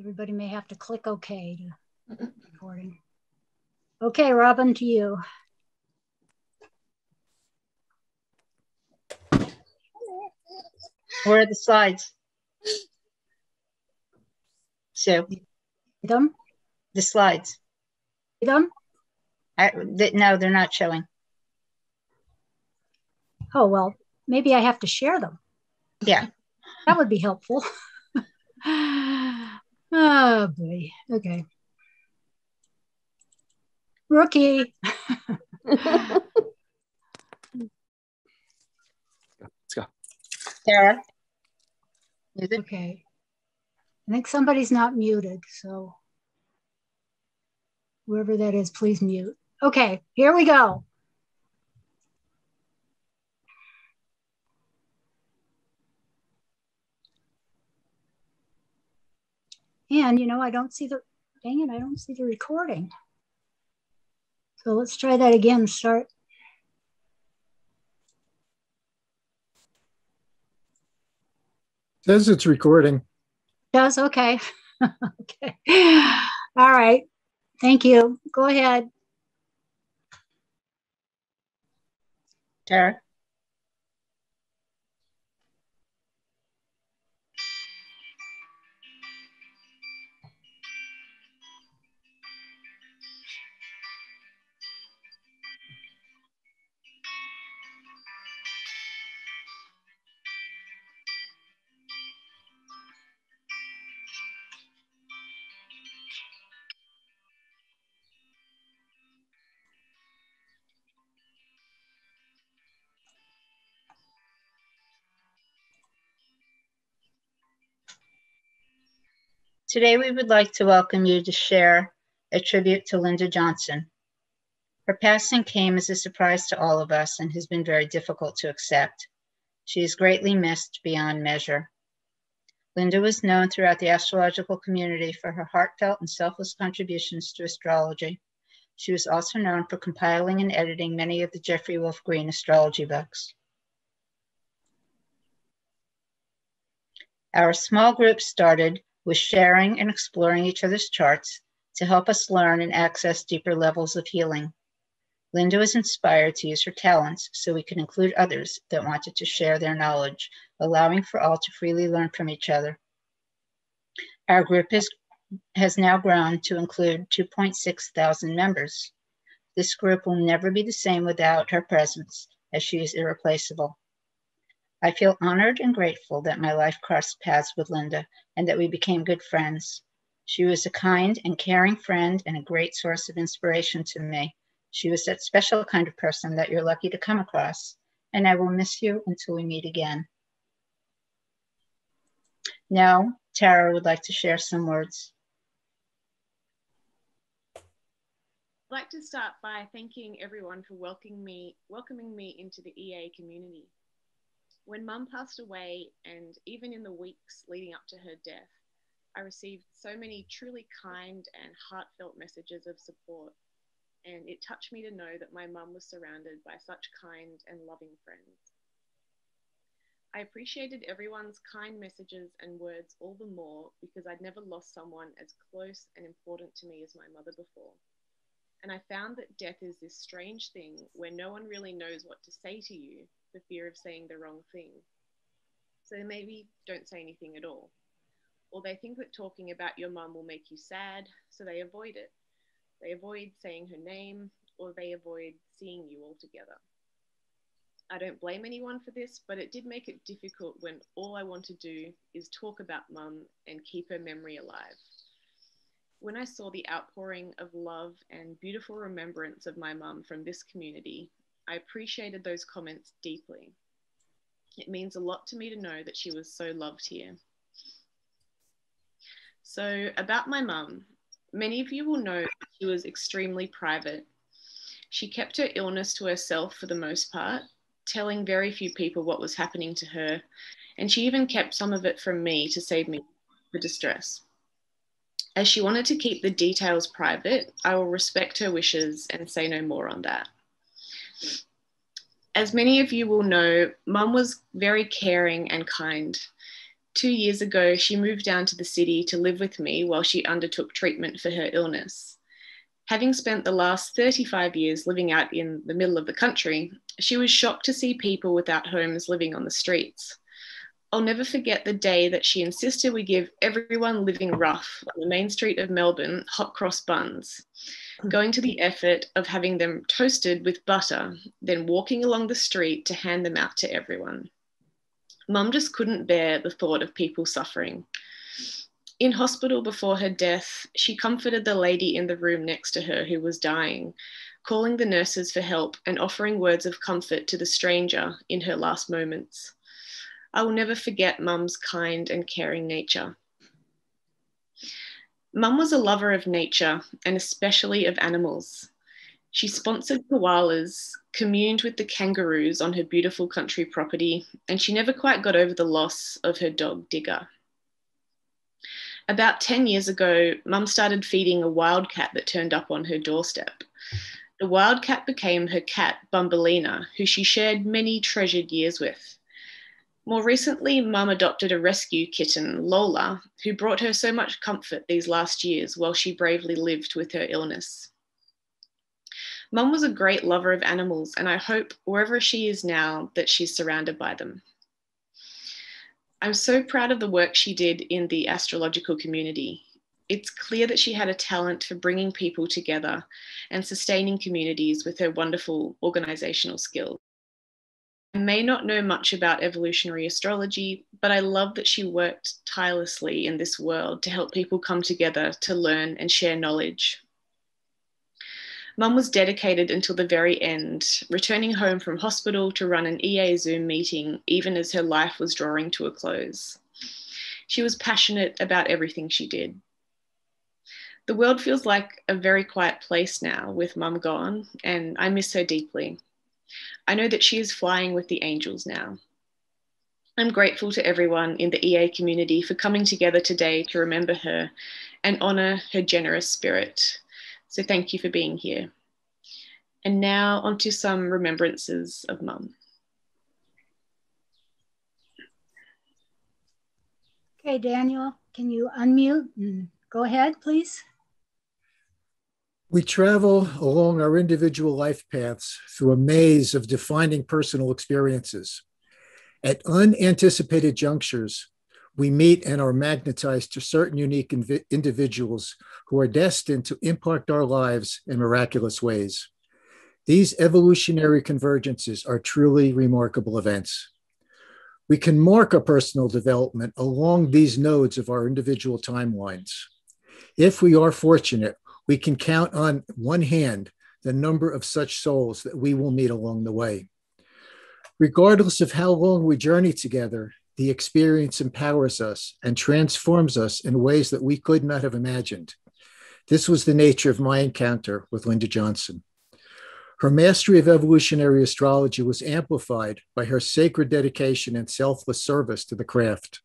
Everybody may have to click OK to recording. Okay, Robin, to you. Where are the slides? So, them? The slides. Them? No, they're not showing. Oh, well, maybe I have to share them. Yeah. That would be helpful. Oh, boy. Okay. Rookie. Let's go. Sarah? Okay. I think somebody's not muted, so whoever that is, please mute. Okay, here we go. And, you know, I don't see the, dang it, I don't see the recording. So let's try that again, start. Says it's recording. Does, okay. Okay. All right. Thank you. Go ahead. Tara? Today we would like to welcome you to share a tribute to Linda Jonson. Her passing came as a surprise to all of us and has been very difficult to accept. She is greatly missed beyond measure. Linda was known throughout the astrological community for her heartfelt and selfless contributions to astrology. She was also known for compiling and editing many of the Jeffrey Wolf Green astrology books. Our small group started with sharing and exploring each other's charts to help us learn and access deeper levels of healing. Linda was inspired to use her talents so we could include others that wanted to share their knowledge, allowing for all to freely learn from each other. Our group has now grown to include 2.6 thousand members. This group will never be the same without her presence, as she is irreplaceable. I feel honored and grateful that my life crossed paths with Linda and that we became good friends. She was a kind and caring friend and a great source of inspiration to me. She was that special kind of person that you're lucky to come across, and I will miss you until we meet again. Now, Tara would like to share some words. I'd like to start by thanking everyone for welcoming me into the EA community. When Mum passed away, and even in the weeks leading up to her death, I received so many truly kind and heartfelt messages of support, and it touched me to know that my mum was surrounded by such kind and loving friends. I appreciated everyone's kind messages and words all the more because I'd never lost someone as close and important to me as my mother before. And I found that death is this strange thing where no one really knows what to say to you for fear of saying the wrong thing. So they maybe don't say anything at all. Or they think that talking about your mum will make you sad, so they avoid it. They avoid saying her name, or they avoid seeing you altogether. I don't blame anyone for this, but it did make it difficult when all I want to do is talk about Mum and keep her memory alive. When I saw the outpouring of love and beautiful remembrance of my mum from this community, I appreciated those comments deeply. It means a lot to me to know that she was so loved here. So about my mum, many of you will know that she was extremely private. She kept her illness to herself for the most part, telling very few people what was happening to her, and she even kept some of it from me to save me the distress. As she wanted to keep the details private, I will respect her wishes and say no more on that. As many of you will know, Mum was very caring and kind. 2 years ago, she moved down to the city to live with me while she undertook treatment for her illness. Having spent the last 35 years living out in the middle of the country, she was shocked to see people without homes living on the streets. I'll never forget the day that she insisted we give everyone living rough on the main street of Melbourne hot cross buns, going to the effort of having them toasted with butter, then walking along the street to hand them out to everyone. Mum just couldn't bear the thought of people suffering. In hospital before her death, she comforted the lady in the room next to her who was dying, calling the nurses for help and offering words of comfort to the stranger in her last moments. I will never forget Mum's kind and caring nature. Mum was a lover of nature and especially of animals. She sponsored koalas, communed with the kangaroos on her beautiful country property, and she never quite got over the loss of her dog Digger. About 10 years ago, Mum started feeding a wildcat that turned up on her doorstep. The wildcat became her cat, Bumbelina, who she shared many treasured years with. More recently, Mum adopted a rescue kitten, Lola, who brought her so much comfort these last years while she bravely lived with her illness. Mum was a great lover of animals, and I hope wherever she is now that she's surrounded by them. I'm so proud of the work she did in the astrological community. It's clear that she had a talent for bringing people together and sustaining communities with her wonderful organizational skills. I may not know much about evolutionary astrology, but I love that she worked tirelessly in this world to help people come together to learn and share knowledge. Mum was dedicated until the very end, returning home from hospital to run an EA Zoom meeting, even as her life was drawing to a close. She was passionate about everything she did. The world feels like a very quiet place now with Mum gone, and I miss her deeply. I know that she is flying with the angels now. I'm grateful to everyone in the EA community for coming together today to remember her and honour her generous spirit. So thank you for being here. And now onto some remembrances of Mum. Okay, Daniel, can you unmute and go ahead, please? We travel along our individual life paths through a maze of defining personal experiences. At unanticipated junctures, we meet and are magnetized to certain unique individuals who are destined to impact our lives in miraculous ways. These evolutionary convergences are truly remarkable events. We can mark our personal development along these nodes of our individual timelines. If we are fortunate, we can count on one hand the number of such souls that we will meet along the way. Regardless of how long we journey together, the experience empowers us and transforms us in ways that we could not have imagined. This was the nature of my encounter with Linda Jonson. Her mastery of evolutionary astrology was amplified by her sacred dedication and selfless service to the craft.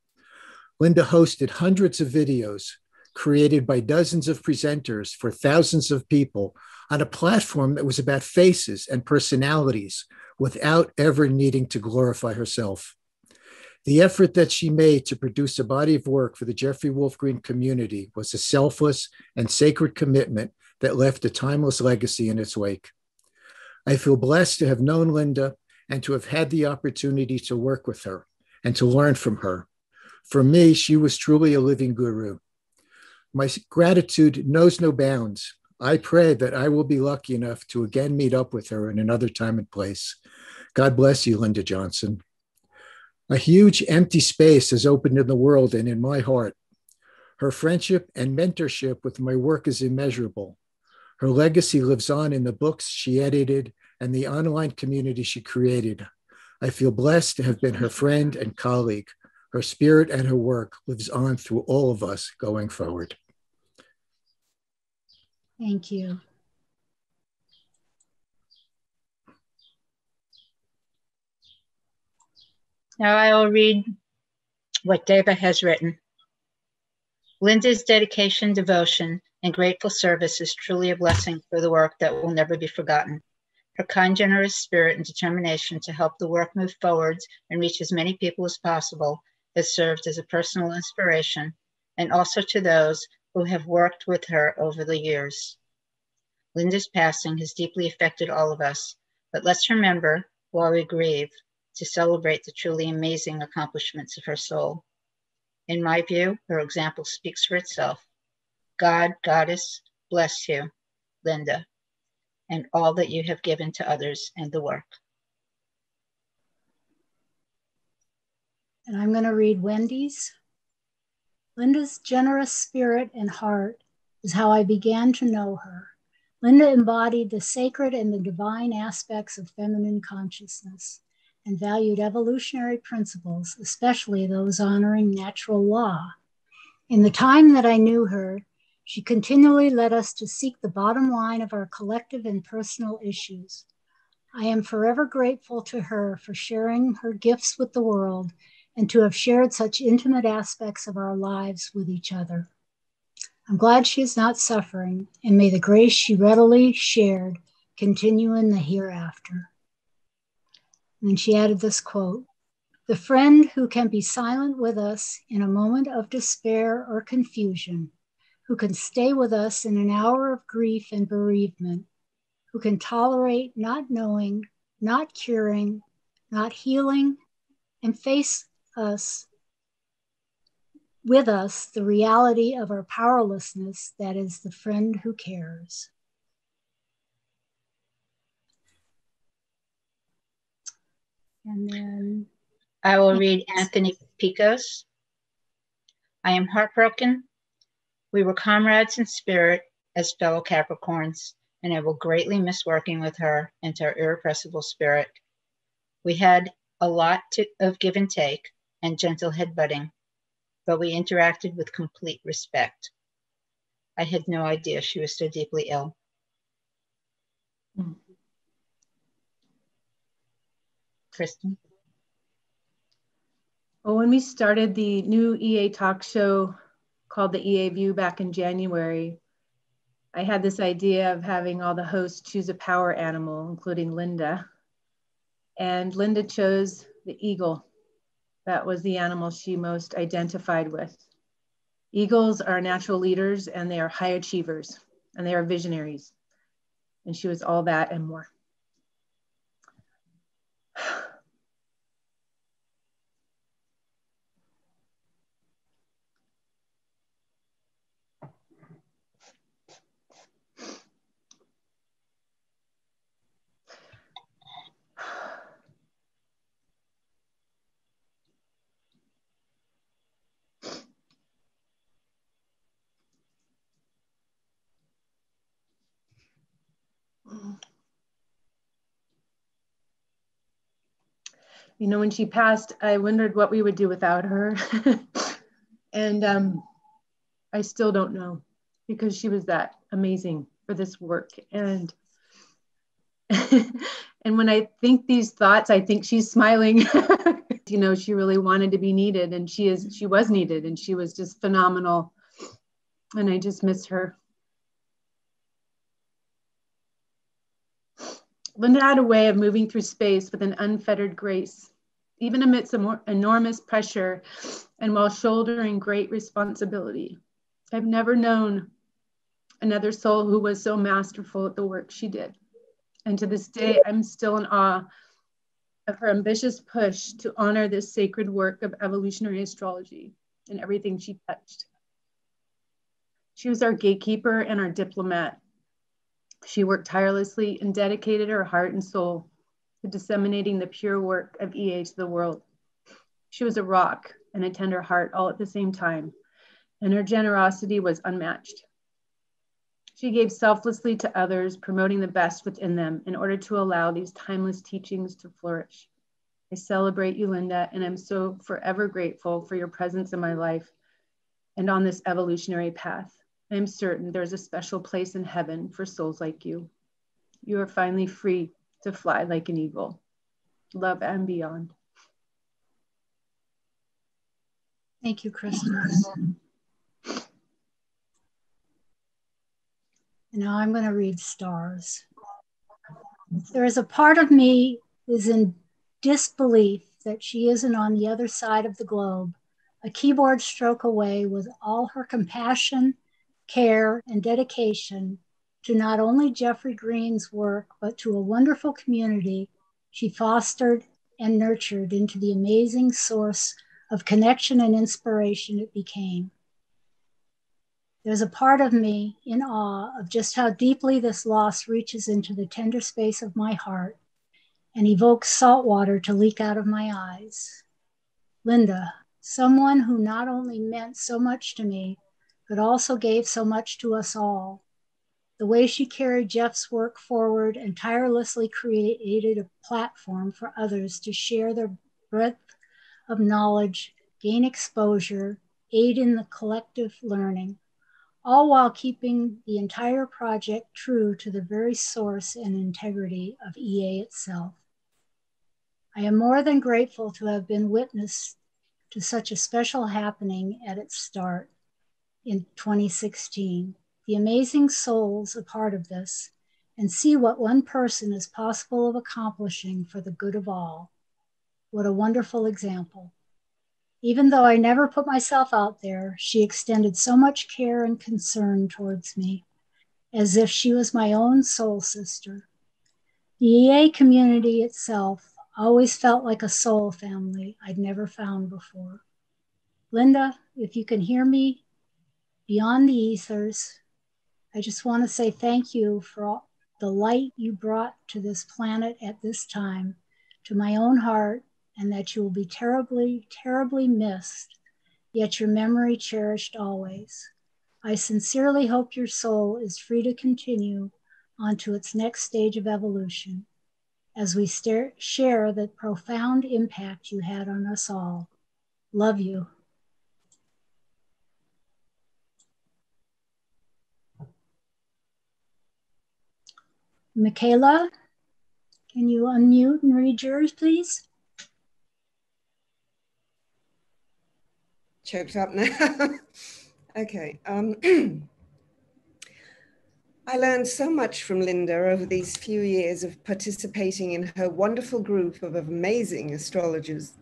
Linda hosted hundreds of videos created by dozens of presenters for thousands of people on a platform that was about faces and personalities without ever needing to glorify herself. The effort that she made to produce a body of work for the Jeffrey Wolf Green community was a selfless and sacred commitment that left a timeless legacy in its wake. I feel blessed to have known Linda and to have had the opportunity to work with her and to learn from her. For me, she was truly a living guru. My gratitude knows no bounds. I pray that I will be lucky enough to again meet up with her in another time and place. God bless you, Linda Jonson. A huge empty space has opened in the world and in my heart. Her friendship and mentorship with my work is immeasurable. Her legacy lives on in the books she edited and the online community she created. I feel blessed to have been her friend and colleague. Her spirit and her work lives on through all of us going forward. Thank you. Now I will read what Deva has written. Linda's dedication, devotion, and grateful service is truly a blessing for the work that will never be forgotten. Her kind, generous spirit and determination to help the work move forward and reach as many people as possible has served as a personal inspiration, and also to those who have worked with her over the years. Linda's passing has deeply affected all of us, but let's remember, while we grieve, to celebrate the truly amazing accomplishments of her soul. In my view, her example speaks for itself. God, Goddess, bless you, Linda, and all that you have given to others and the work. And I'm going to read Wendy's. Linda's generous spirit and heart is how I began to know her. Linda embodied the sacred and the divine aspects of feminine consciousness and valued evolutionary principles, especially those honoring natural law. In the time that I knew her, she continually led us to seek the bottom line of our collective and personal issues. I am forever grateful to her for sharing her gifts with the world and to have shared such intimate aspects of our lives with each other. I'm glad she is not suffering, and may the grace she readily shared continue in the hereafter. And then she added this quote, "The friend who can be silent with us in a moment of despair or confusion, who can stay with us in an hour of grief and bereavement, who can tolerate not knowing, not curing, not healing, and face us with us the reality of our powerlessness, that is the friend who cares." And then I will read Anthony Pico's. I am heartbroken. We were comrades in spirit as fellow Capricorns, and I will greatly miss working with her and her irrepressible spirit. We had a lot of give and take and gentle headbutting, but we interacted with complete respect. I had no idea she was so deeply ill. Kristen? Well, when we started the new EA talk show called the EA View back in January, I had this idea of having all the hosts choose a power animal, including Linda. And Linda chose the eagle. That was the animal she most identified with. Eagles are natural leaders, and they are high achievers, and they are visionaries. And she was all that and more. You know, when she passed, I wondered what we would do without her. And I still don't know, because she was that amazing for this work. And and when I think these thoughts, I think she's smiling. You know, she really wanted to be needed, and she was needed, and she was just phenomenal. And I just miss her. Linda had a way of moving through space with an unfettered grace, even amidst enormous pressure and while shouldering great responsibility. I've never known another soul who was so masterful at the work she did. And to this day, I'm still in awe of her ambitious push to honor this sacred work of evolutionary astrology and everything she touched. She was our gatekeeper and our diplomat. She worked tirelessly and dedicated her heart and soul to disseminating the pure work of EA to the world. She was a rock and a tender heart all at the same time, and her generosity was unmatched. She gave selflessly to others, promoting the best within them in order to allow these timeless teachings to flourish. I celebrate you, Linda, and I'm so forever grateful for your presence in my life and on this evolutionary path. I am certain there's a special place in heaven for souls like you. You are finally free to fly like an eagle. Love and beyond. thank you, Kristen. And now I'm going to read stars. There is a part of me is in disbelief that she isn't on the other side of the globe, a keyboard stroke away, with all her compassion, care, and dedication to not only Jeffrey Green's work, but to a wonderful community she fostered and nurtured into the amazing source of connection and inspiration it became. There's a part of me in awe of just how deeply this loss reaches into the tender space of my heart and evokes salt water to leak out of my eyes. Linda, someone who not only meant so much to me, but also gave so much to us all. The way she carried Jeff's work forward and tirelessly created a platform for others to share their breadth of knowledge, gain exposure, aid in the collective learning, all while keeping the entire project true to the very source and integrity of EA itself. I am more than grateful to have been witness to such a special happening at its start in 2016. The amazing souls a part of this, and see what one person is possible of accomplishing for the good of all. What a wonderful example. Even though I never put myself out there, she extended so much care and concern towards me, as if she was my own soul sister. The EA community itself always felt like a soul family I'd never found before. Linda, if you can hear me beyond the ethers, I just want to say thank you for all the light you brought to this planet at this time, to my own heart, and that you will be terribly, terribly missed, yet your memory cherished always. I sincerely hope your soul is free to continue on to its next stage of evolution as we share the profound impact you had on us all. Love you. Michaela, can you unmute and read yours, please? Choked up now. Okay. I learned so much from Linda over these few years of participating in her wonderful group of amazing astrologers.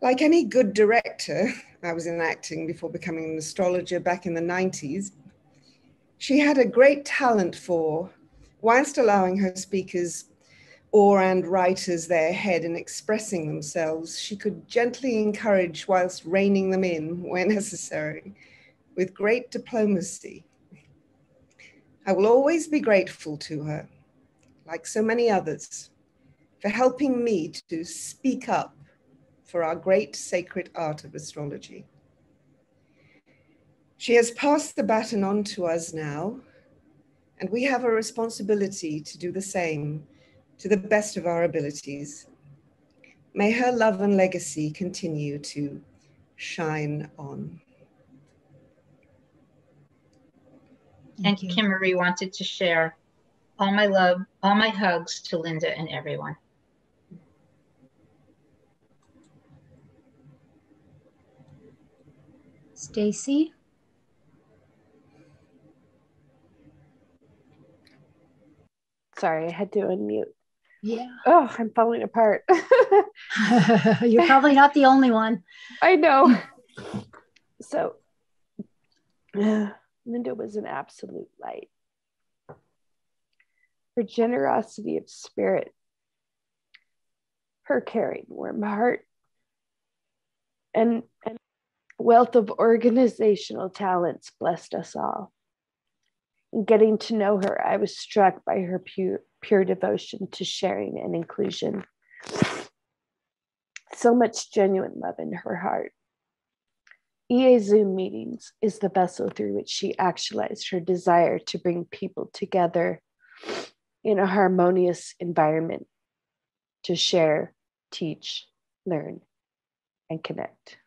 Like any good director, I was in acting before becoming an astrologer back in the 90s. She had a great talent for, whilst allowing her speakers and writers their head in expressing themselves, she could gently encourage whilst reining them in where necessary, with great diplomacy. I will always be grateful to her, like so many others, for helping me to speak up for our great sacred art of astrology. She has passed the baton on to us now, and we have a responsibility to do the same to the best of our abilities. May her love and legacy continue to shine on. And Kim Marie wanted to share all my love, all my hugs to Linda and everyone. Stacy? Sorry, I had to unmute. Yeah. Oh, I'm falling apart. You're probably not the only one. I know. So, Linda was an absolute light. Her generosity of spirit, her caring, warm heart, and wealth of organizational talents blessed us all. In getting to know her, I was struck by her pure devotion to sharing and inclusion. So much genuine love in her heart. EA Zoom meetings is the vessel through which she actualized her desire to bring people together in a harmonious environment to share, teach, learn, and connect.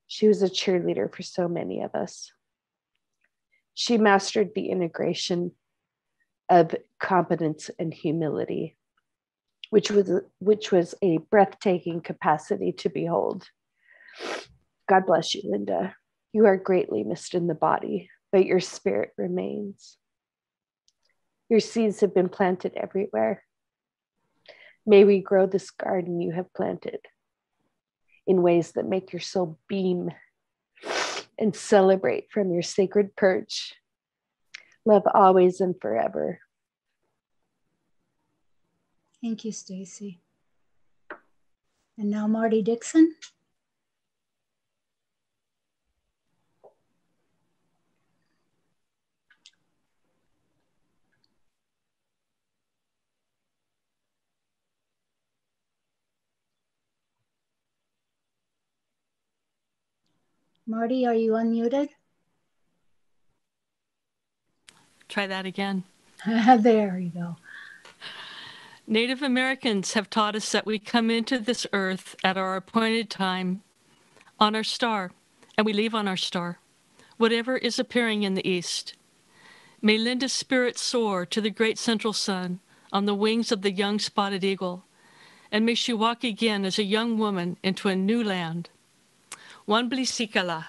She was a cheerleader for so many of us. She mastered the integration of competence and humility, which was a breathtaking capacity to behold. God bless you, Linda. You are greatly missed in the body, but your spirit remains. Your seeds have been planted everywhere. May we grow this garden you have planted in ways that make your soul beam and celebrate from your sacred perch. Love always and forever. Thank you, Stacy. And now Marty Dixon. Marty, are you unmuted? Try that again. There you go. Native Americans have taught us that we come into this earth at our appointed time on our star, and we leave on our star, whatever is appearing in the east. May Linda's spirit soar to the great central sun on the wings of the young spotted eagle, and may she walk again as a young woman into a new land. Wanblisikala,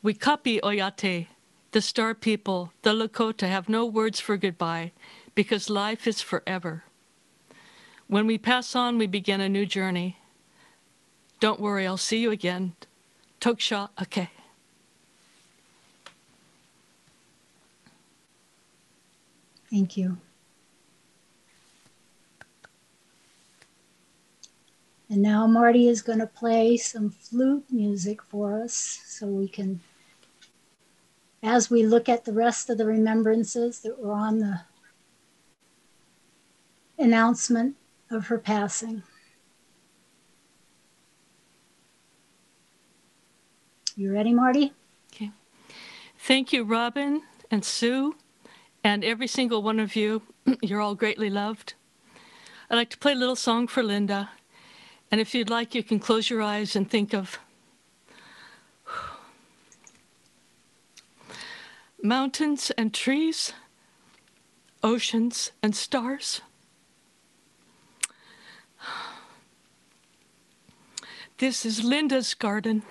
Wikapi Oyate, the star people, the Lakota have no words for goodbye because life is forever. When we pass on, we begin a new journey. Don't worry, I'll see you again. Toksha Ake. Thank you. And now Marty is going to play some flute music for us so we can, as we look at the rest of the remembrances that were on the announcement of her passing. You ready, Marty? Okay. Thank you, Robin and Sue, and every single one of you. You're all greatly loved. I'd like to play a little song for Linda. And if you'd like, you can close your eyes and think of mountains and trees, oceans and stars. This is Linda's garden.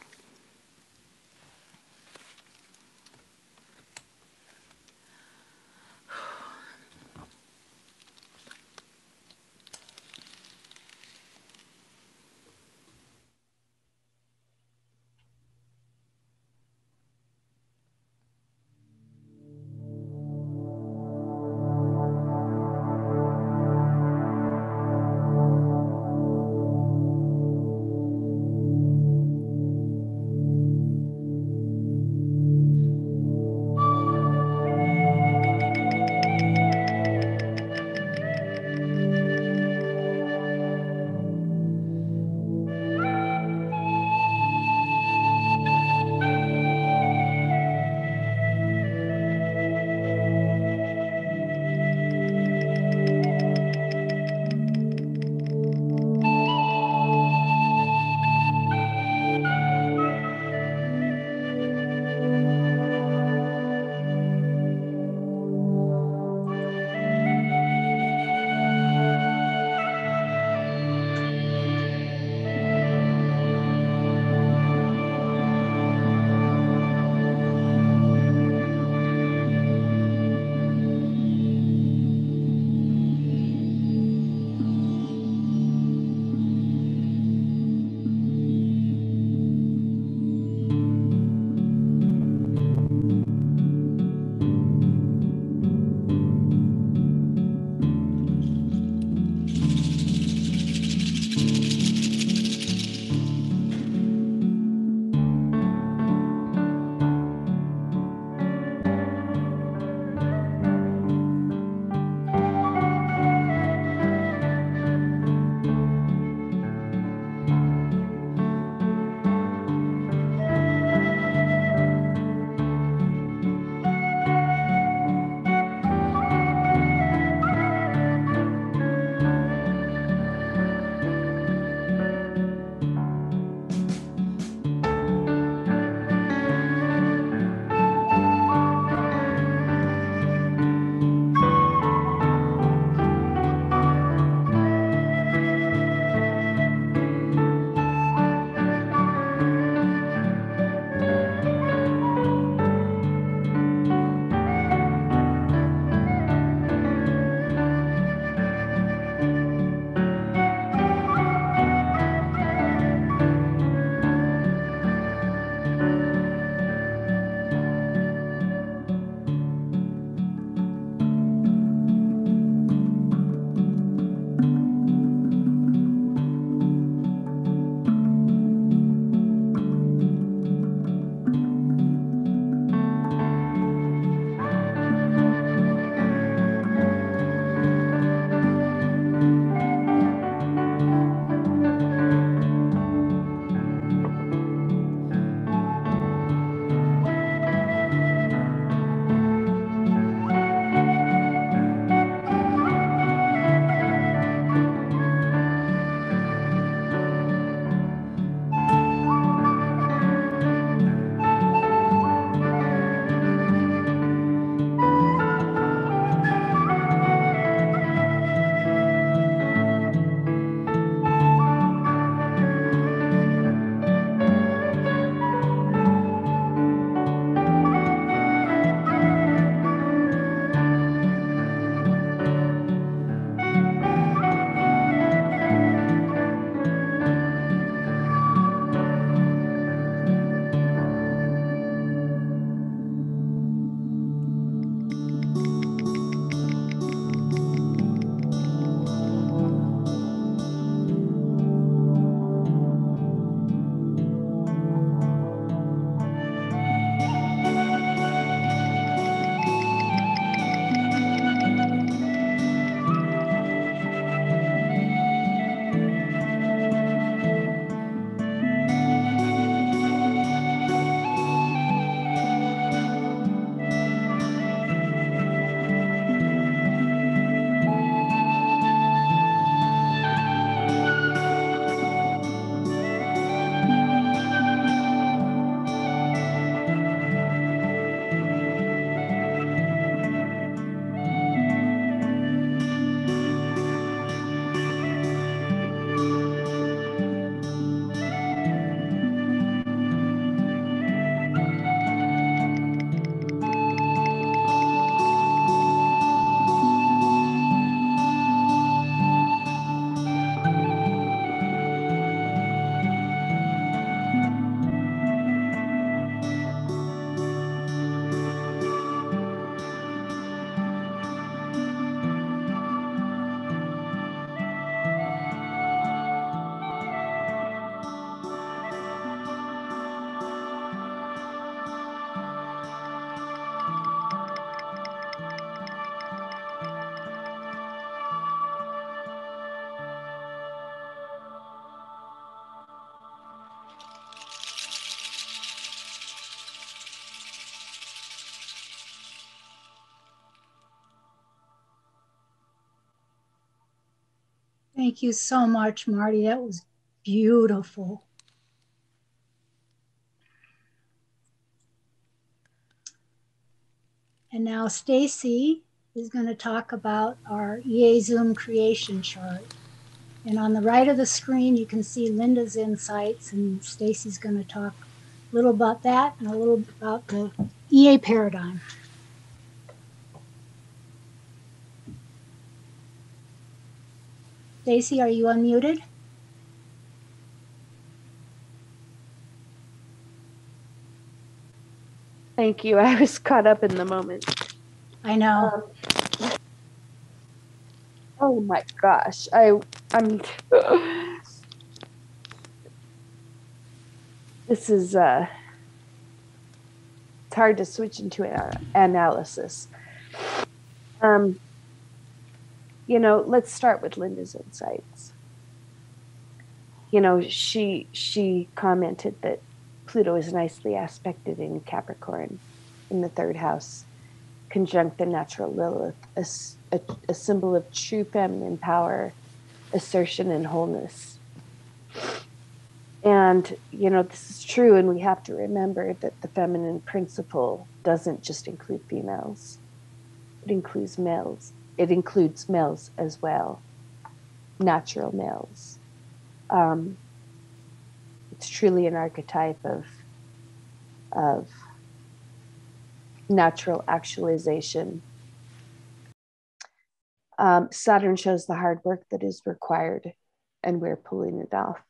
Thank you so much, Marty. That was beautiful. And now Stacy is going to talk about our EA Zoom creation chart. And on the right of the screen, you can see Linda's insights, and Stacy's going to talk a little about that and a little about the EA paradigm. Stacy, are you unmuted? Thank you. I was caught up in the moment. I know. Oh my gosh. I'm this is it's hard to switch into an analysis. You know, let's start with Linda's insights. You know, she commented that Pluto is nicely aspected in Capricorn in the 3rd house, conjunct the natural Lilith, a symbol of true feminine power, assertion, and wholeness. And, you know, this is true, and we have to remember that the feminine principle doesn't just include females. It includes males. It includes males as well, natural males. It's truly an archetype of natural actualization. Saturn shows the hard work that is required, and we're pulling it off.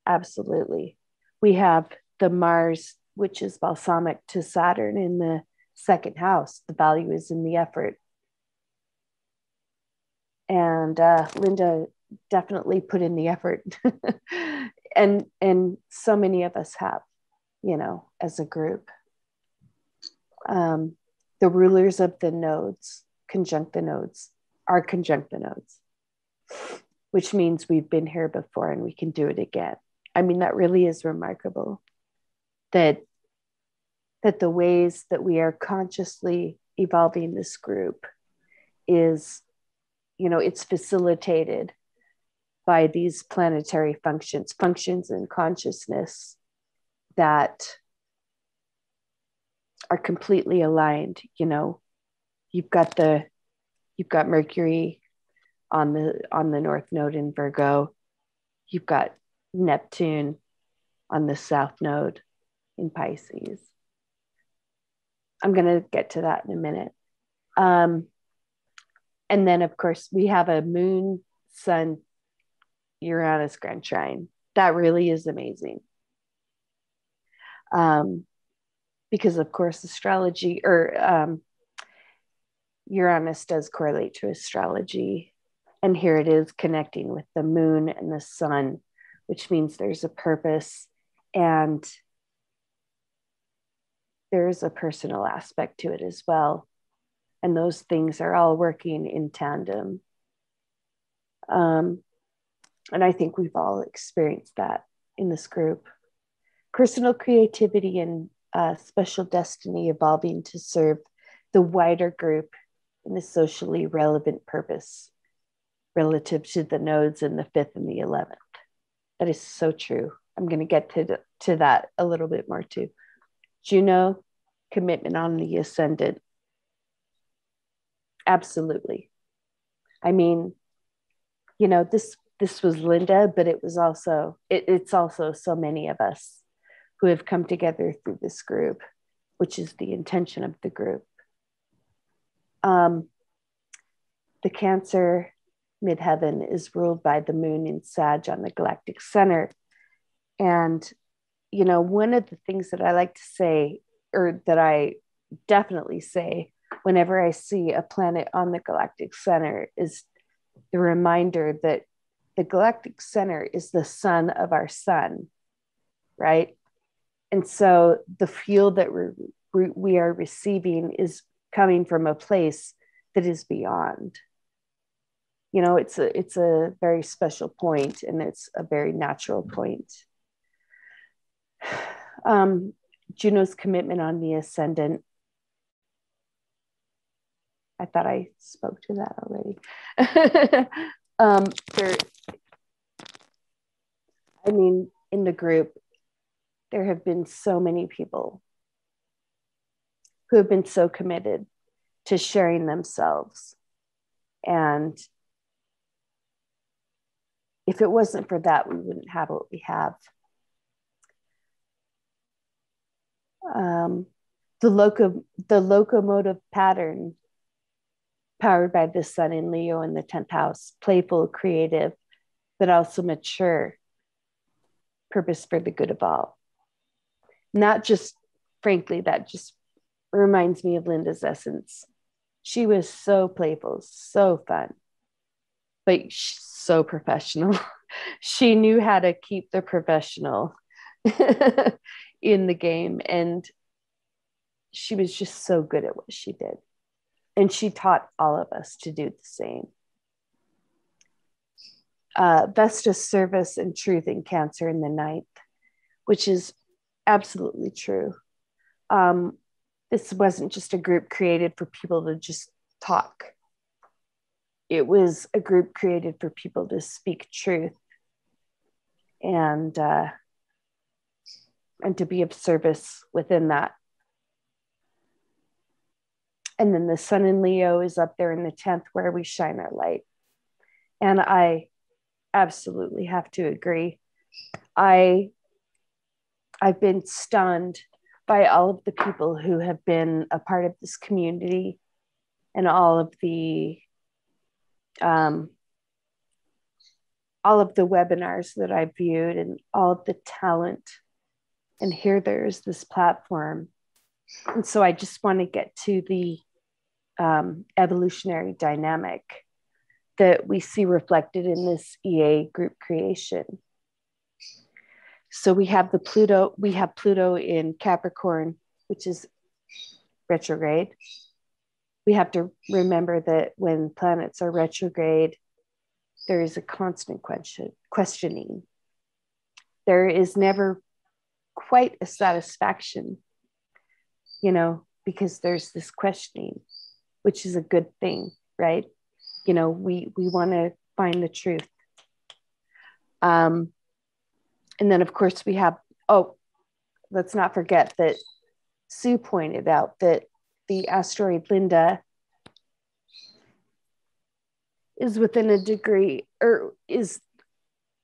Absolutely. We have the Mars, which is balsamic to Saturn in the 2nd house. The value is in the effort. And Linda definitely put in the effort. and so many of us have, you know, as a group. The rulers of the nodes, conjunct the nodes, are conjunct the nodes, which means we've been here before and we can do it again. I mean, that really is remarkable that the ways that we are consciously evolving this group is, you know, it's facilitated by these planetary functions in consciousness that are completely aligned. You know, you've got Mercury on the North Node in Virgo. You've got Neptune on the South Node in Pisces. I'm going to get to that in a minute. And then, of course, we have a Moon, Sun, Uranus grand trine. That really is amazing. Because, of course, astrology or Uranus does correlate to astrology. And here it is connecting with the moon and the sun, which means there's a purpose and there's a personal aspect to it as well. And those things are all working in tandem. And I think we've all experienced that in this group. Personal creativity and special destiny evolving to serve the wider group in a socially relevant purpose relative to the nodes in the 5th and the 11th. That is so true. I'm going to get to that a little bit more too. Juno, commitment on the ascendant. Absolutely. I mean, you know, this was Linda, but it was also, it's also so many of us who have come together through this group, which is the intention of the group. The Cancer midheaven is ruled by the moon in Sag on the galactic center. And, you know, one of the things that I like to say, or that I definitely say whenever I see a planet on the galactic center, is the reminder that the galactic center is the sun of our sun, right? And so the fuel that we are receiving is coming from a place that is beyond. You know, it's a very special point, and it's a very natural point. Juno's commitment on the ascendant. I thought I spoke to that already. There, I mean, in the group, there have been so many people who have been so committed to sharing themselves. And if it wasn't for that, we wouldn't have what we have. The locomotive pattern powered by the sun in Leo in the 10th house, playful, creative, but also mature, purpose for the good of all. Not just, frankly, that just reminds me of Linda's essence. She was so playful, so fun, but so professional. She knew how to keep the professional in the game. And she was just so good at what she did. And she taught all of us to do the same. Vesta's service and truth in Cancer in the 9th, which is absolutely true. This wasn't just a group created for people to just talk. It was a group created for people to speak truth and to be of service within that. And then the sun in Leo is up there in the 10th, where we shine our light. And I absolutely have to agree. I've been stunned by all of the people who have been a part of this community and all of the webinars that I've viewed and all of the talent. And here there's this platform. And so I just want to get to the evolutionary dynamic that we see reflected in this EA group creation. So we have Pluto in Capricorn, which is retrograde. We have to remember that when planets are retrograde, there is a constant questioning. There is never quite a satisfaction, because there's this questioning, which is a good thing, right? We want to find the truth. And then, of course, we have, let's not forget that Sue pointed out that the asteroid Linda is within a degree, or is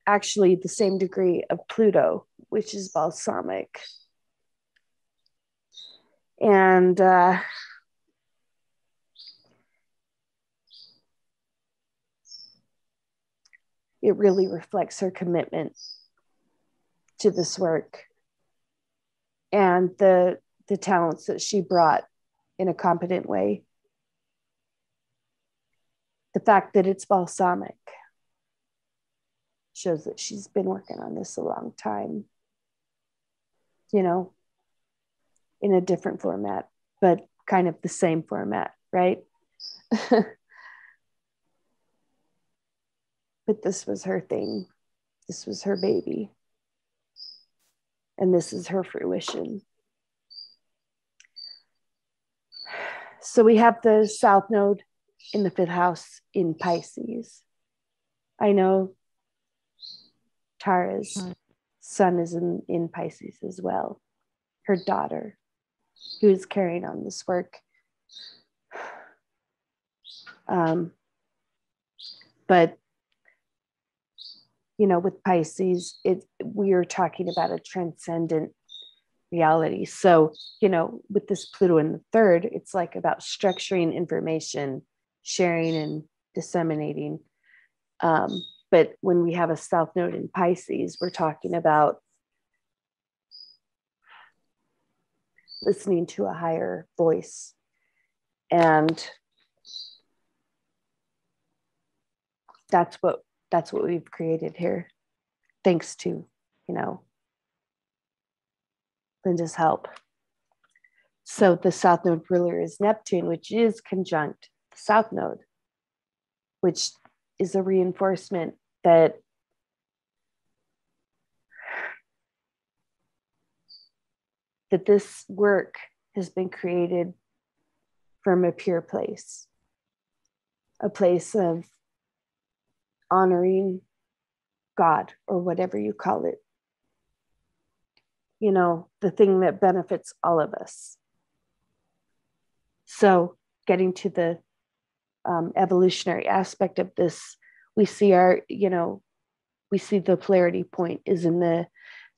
actually the same degree of Pluto, which is balsamic. And it really reflects her commitment to this work and the talents that she brought in a competent way. The fact that it's balsamic shows that she's been working on this a long time, in a different format, but kind of the same format, right? But this was her thing. This was her baby. And this is her fruition. So we have the South Node in the 5th house in Pisces. I know Tara's son is in Pisces as well. Her daughter, who is carrying on this work. But with Pisces, we are talking about a transcendent reality. So, with this Pluto in the 3rd, it's like about structuring information, sharing and disseminating. But when we have a South Node in Pisces, we're talking about listening to a higher voice. And that's what we've created here, thanks to, Linda's help. So the South Node ruler is Neptune, which is conjunct the South Node, which is a reinforcement that this work has been created from a pure place, a place of honoring God, or whatever you call it. You know, the thing that benefits all of us. So getting to the evolutionary aspect of this, we see the polarity point is in the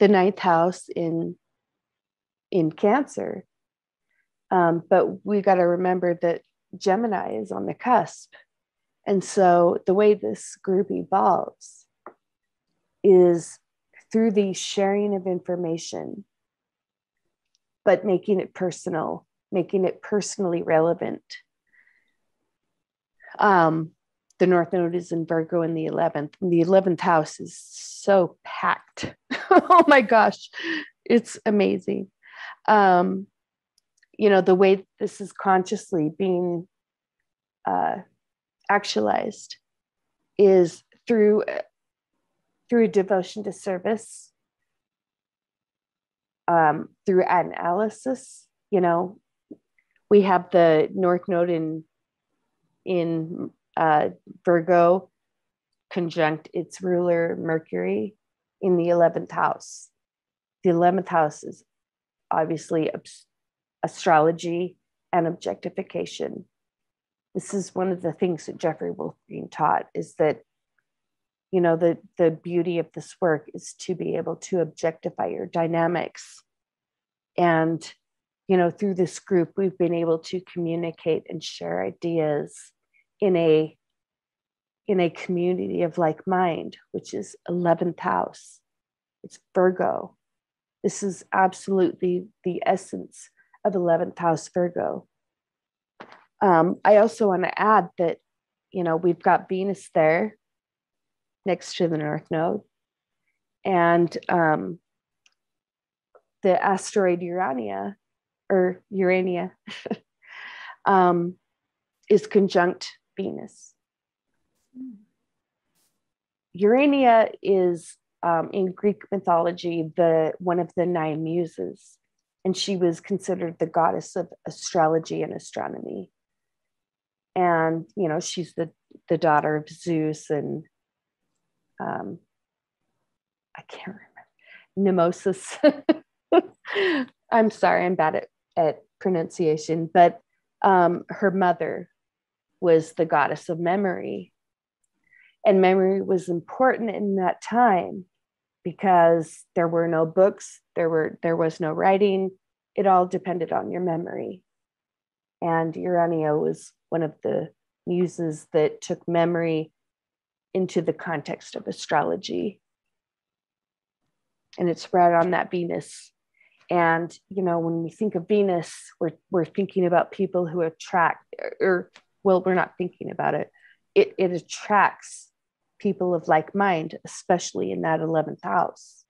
ninth house in Cancer. But we got to remember that Gemini is on the cusp. And so the way this group evolves is through the sharing of information, but making it personal, making it personally relevant. The North Node is in Virgo in the 11th. And the 11th house is so packed. Oh my gosh, it's amazing. You know, the way this is consciously being actualized is through devotion to service, through analysis. You know, we have the North Node in Virgo conjunct its ruler Mercury in the 11th house. The 11th house is obviously astrology and objectification. This is one of the things that Jeffrey Wolfgang taught, is that, you know, the beauty of this work is to be able to objectify your dynamics. And, you know, through this group, we've been able to communicate and share ideas in a community of like mind, which is 11th house. It's Virgo. This is absolutely the essence of 11th house Virgo. I also want to add that, you know, we've got Venus there next to the North Node, and the asteroid Urania is conjunct Venus. Urania is in Greek mythology one of the 9 muses, and she was considered the goddess of astrology and astronomy. And, you know, she's the daughter of Zeus and I can't remember, Nemesis. I'm sorry, I'm bad at pronunciation, but her mother was the goddess of memory. And memory was important in that time because there were no books, there was no writing. It all depended on your memory. And Urania was one of the muses that took memory into the context of astrology. And it's right on that Venus. And, you know, when we think of Venus, we're thinking about people who attract, well, we're not thinking about it. It attracts people of like mind, especially in that 11th house.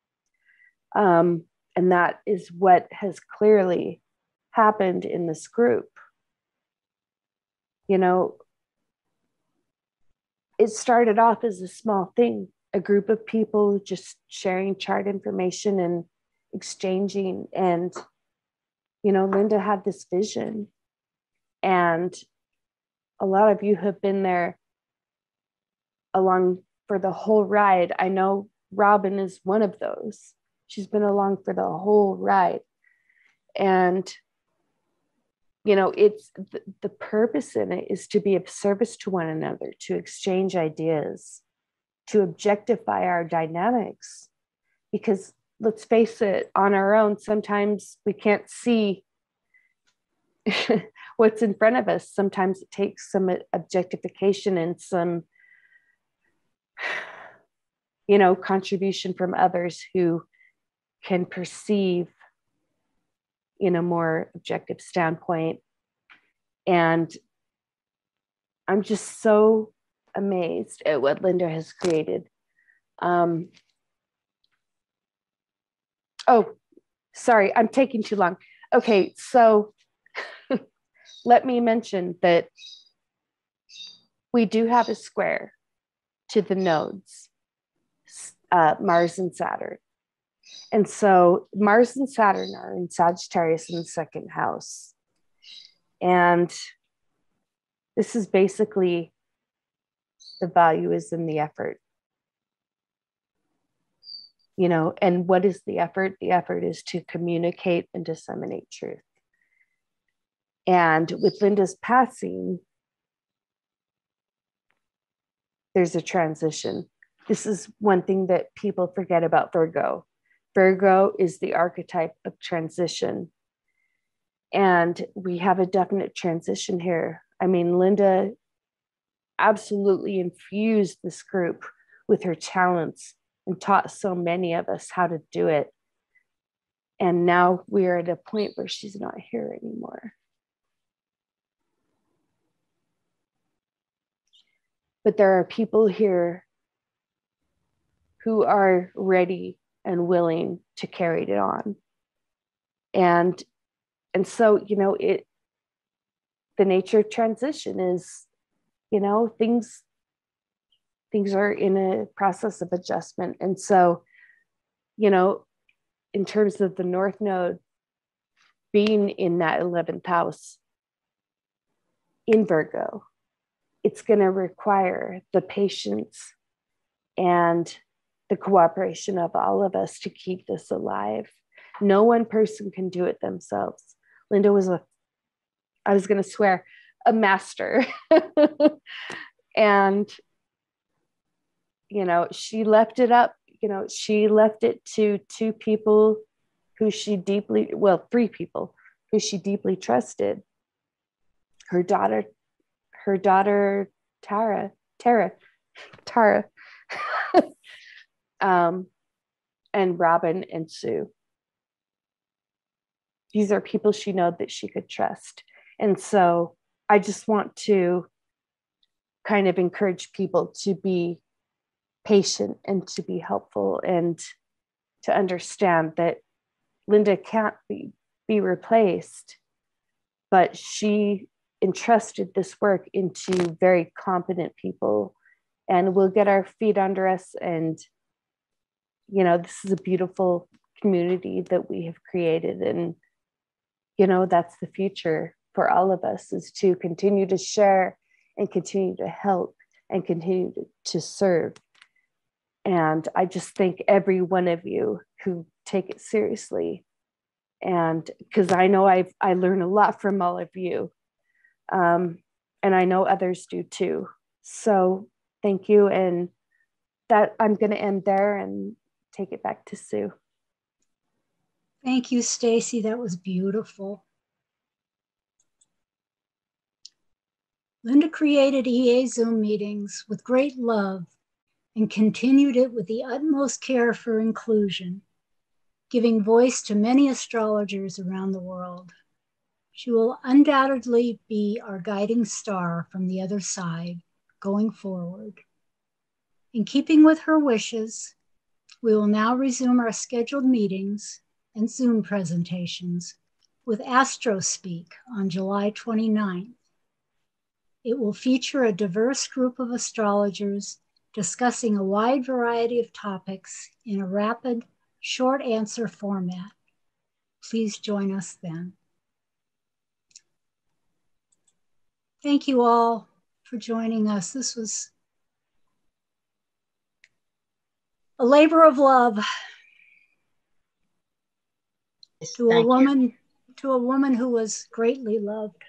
And that is what has clearly happened in this group. You know, it started off as a small thing, a group of people just sharing chart information and exchanging. And, you know, Linda had this vision, and a lot of you have been there along for the whole ride. I know Robin is one of those. She's been along for the whole ride. And, you know, it's the purpose in it is to be of service to one another, to exchange ideas, to objectify our dynamics. Because let's face it, on our own, sometimes we can't see what's in front of us. Sometimes it takes some objectification and some, you know, contribution from others who can perceive in a more objective standpoint. And I'm just so amazed at what Linda has created. Oh, sorry, I'm taking too long. Okay, so let me mention that we do have a square to the nodes, Mars and Saturn. And so Mars and Saturn are in Sagittarius in the 2nd house. And this is basically The value is in the effort. You know, and what is the effort? The effort is to communicate and disseminate truth. And with Linda's passing, there's a transition. This is one thing that people forget about Virgo. Virgo is the archetype of transition. And we have a definite transition here. I mean, Linda absolutely infused this group with her talents and taught so many of us how to do it. And now we're at a point where she's not here anymore. But there are people here who are ready and willing to carry it on. And so, you know, the nature of transition is, you know, things are in a process of adjustment. And so, you know, in terms of the North Node being in that 11th house in Virgo, it's going to require the patience and the cooperation of all of us to keep this alive. No one person can do it themselves. Linda was I was going to swear, a master. And, you know, she left it up, you know, she left it to two people who she deeply, well, three people who she deeply trusted. Her daughter, Tara, and Robin and Sue. These are people she knew that she could trust. And so I just want to kind of encourage people to be patient and to be helpful and to understand that Linda can't be replaced, but she entrusted this work into very competent people, and we'll get our feet under us. And, you know, this is a beautiful community that we have created. And, you know, that's the future for all of us, is to continue to share and continue to help and continue to serve. And I just thank every one of you who take it seriously. And because I know I learn a lot from all of you. And I know others do too. So thank you. And that I'm going to end there and take it back to Sue. Thank you, Stacy. That was beautiful. Linda created EA Zoom meetings with great love and continued it with the utmost care for inclusion, giving voice to many astrologers around the world. She will undoubtedly be our guiding star from the other side going forward. In keeping with her wishes, we will now resume our scheduled meetings and Zoom presentations with AstroSpeak on July 29th. It will feature a diverse group of astrologers discussing a wide variety of topics in a rapid, short answer format. Please join us then. Thank you all for joining us. This was a labor of love to a woman who was greatly loved.